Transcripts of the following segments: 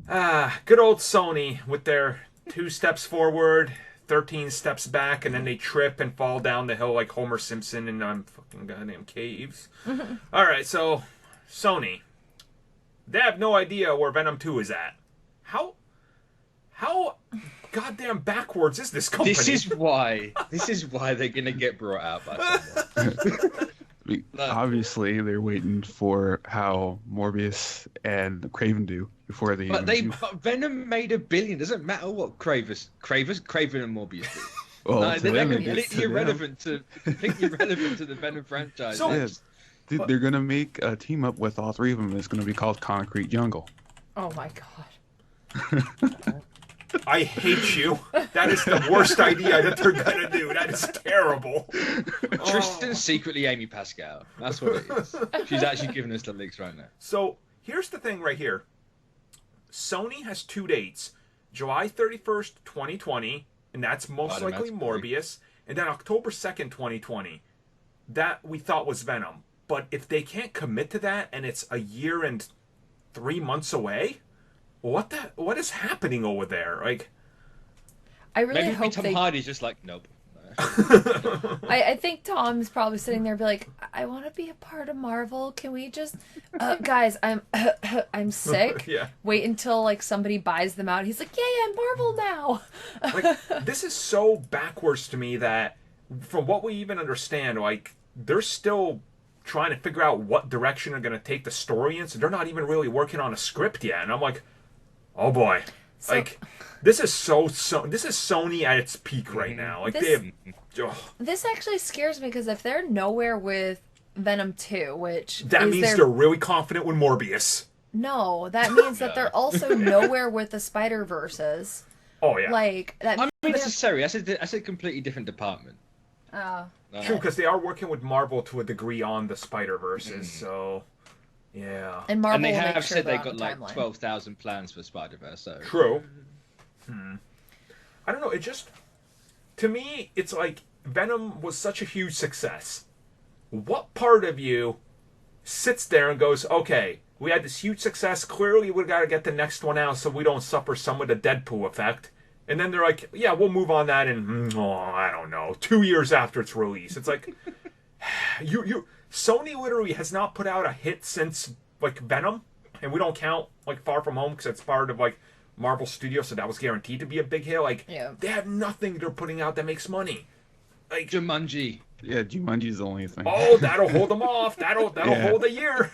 Good old Sony with their 2 steps forward, 13 steps back, and then they trip and fall down the hill like Homer Simpson in fucking goddamn caves. Alright, so Sony. They have no idea where Venom 2 is at. How goddamn backwards is this company? This is why they're gonna get brought out by someone. Obviously, they're waiting for how Morbius and Kraven do before they. But Venom made $1 billion. Doesn't matter what Kraven and Morbius do. Well, No, to they're them, completely irrelevant to the Venom franchise. So- yeah, dude, they're gonna make a team up with all three of them. It's gonna be called Concrete Jungle. Oh my god. I hate you. That is the worst idea that they're gonna do. That is terrible. Tristan's secretly Amy Pascal. That's what it is. She's actually giving us the leaks right now. So here's the thing right here. Sony has 2 dates: July 31st, 2020, and that's most likely Morbius, and then October 2nd, 2020. That we thought was Venom. But if they can't commit to that and it's a year and 3 months away, what is happening over there? Like, I really Maybe hope Tom they. Hardy's just like, nope. I think Tom's probably sitting there and be like, I want to be a part of Marvel. Can we just, guys? I'm sick. Yeah. Wait until like somebody buys them out. He's like, yeah, Marvel now. like this is so backwards to me that from what we even understand, like they're still trying to figure out what direction they're going to take the story in, so they're not even really working on a script yet. And I'm like, oh boy, So- like this is this is Sony at its peak right now. Like This- they have, This actually scares me because if they're nowhere with Venom 2, which that is means their... they're really confident with Morbius. No, that means that they're also nowhere with the Spider-Verses. Oh yeah, Like, that I mean, they're- necessary. That's a completely different department. Oh. true, because they are working with Marvel to a degree on the Spider-Verses. So yeah, And Marvel And they will make have sure said they're they've on got the like timeline. 12,000 plans for Spider-Verse. So true. I don't know. It just, to me, it's like Venom was such a huge success. What part of you sits there and goes, okay, we had this huge success. Clearly, we got to get the next one out so we don't suffer some of the Deadpool effect. And then they're like, yeah, we'll move on that in, I don't know, 2 years after its release. It's like, Sony literally has not put out a hit since, like, Venom. And we don't count, like, Far From Home because it's part of, like, Marvel Studios, so that was guaranteed to be a big hit. Like, Yeah. they have nothing they're putting out that makes money. Like, Jumanji. Yeah, Jumanji's the only thing. oh, that'll hold them off. That'll Yeah. hold a year.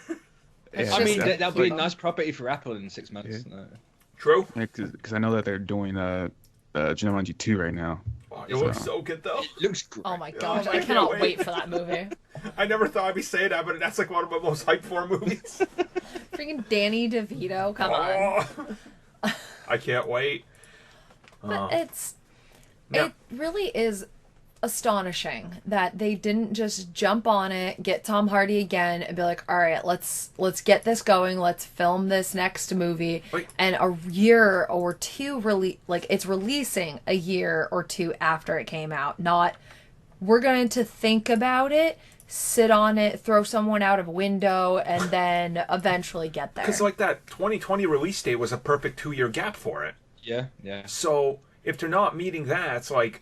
Yeah, I mean, that's- that'll be a nice property for Apple in 6 months. Yeah. True. because I know that they're doing Jumanji 2 right now. Oh, it looks so good, though. It looks great. Oh my gosh, I I can't cannot wait. wait for that movie. I never thought I'd be saying that, but that's like one of my most hyped for movies. Freaking Danny DeVito, come on. Oh, I can't wait. But Now- it really is astonishing that they didn't just jump on it, get Tom Hardy again, and be like, all right, let's get this going, let's film this next movie, Like- and a year or two it's releasing a year or two after it came out. Not we're going to think about it, sit on it, throw someone out of a window, and then eventually get there. Because like that 2020 release date was a perfect 2-year gap for it. Yeah, yeah. So if they're not meeting that, it's like,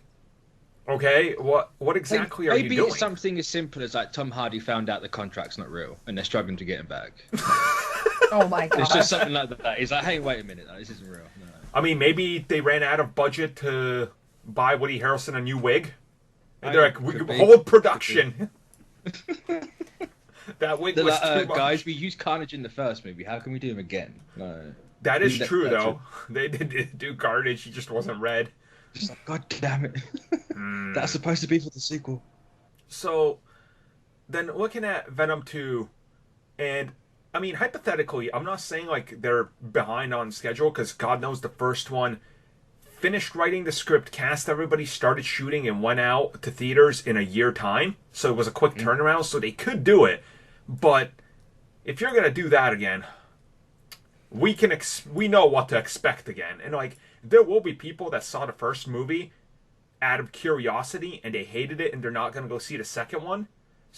okay, what exactly are you Maybe doing? it's something as simple as like Tom Hardy found out the contract's not real and they're struggling to get him back. Oh my It's god. just something like that. He's like, hey, wait a minute, no, this isn't real. No. I mean, maybe they ran out of budget to buy Woody Harrelson a new wig. And I- they're like, we could be. hold production. That wig They're was like, too much. guys, we used Carnage in the first movie. How can we do him again? No. That is That- true, that's though. They did do Carnage. He just wasn't red. Just like, God damn it. That's supposed to be for the sequel. So, then looking at Venom 2, and I mean, hypothetically, I'm not saying like they're behind on schedule because God knows the first one finished writing the script, cast everybody, started shooting, and went out to theaters in a year time. So it was a quick turnaround, so they could do it. But if you're gonna do that again, we know what to expect again, and like there will be people that saw the first movie out of curiosity and they hated it and they're not gonna go see the second one.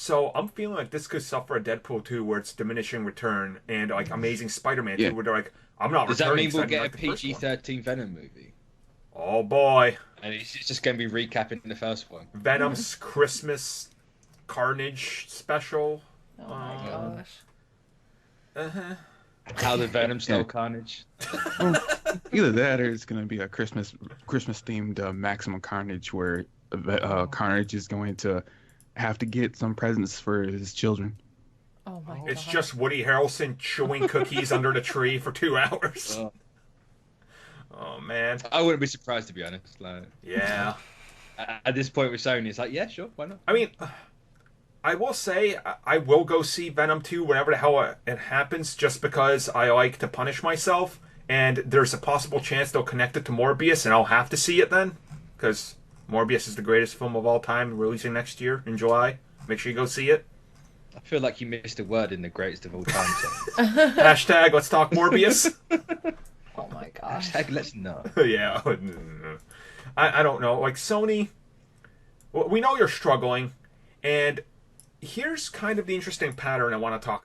So I'm feeling like this could suffer a Deadpool 2 where it's diminishing return, and like Amazing Spider-Man 2 Yeah. where they're like, I'm not Does that returning. mean we'll 'cause I didn't get a like the first one. PG-13 Venom movie? Oh boy, And it's just going to be recapping the first one. Venom's Christmas Carnage special. Oh my gosh. Uh-huh. How the Venom stole Carnage. Either that, or it's gonna be a Christmas themed Maximum Carnage, where Carnage is going to have to get some presents for his children. Oh my god. It's just Woody Harrelson chewing cookies under the tree for 2 hours. Oh. Oh man. I wouldn't be surprised, to be honest. Like, Yeah. at this point with Sony, it's like, yeah, sure, why not? I mean, I will say I will go see Venom 2 whenever the hell it happens, just because I like to punish myself, and there's a possible chance they'll connect it to Morbius, and I'll have to see it then, because Morbius is the greatest film of all time, releasing next year in July. Make sure you go see it. I feel like you missed a word in the greatest of all time. Hashtag let's talk Morbius. Oh my gosh. Hashtag let's know. Yeah. I don't know. Like, Sony, we know you're struggling, and here's kind of the interesting pattern I want to talk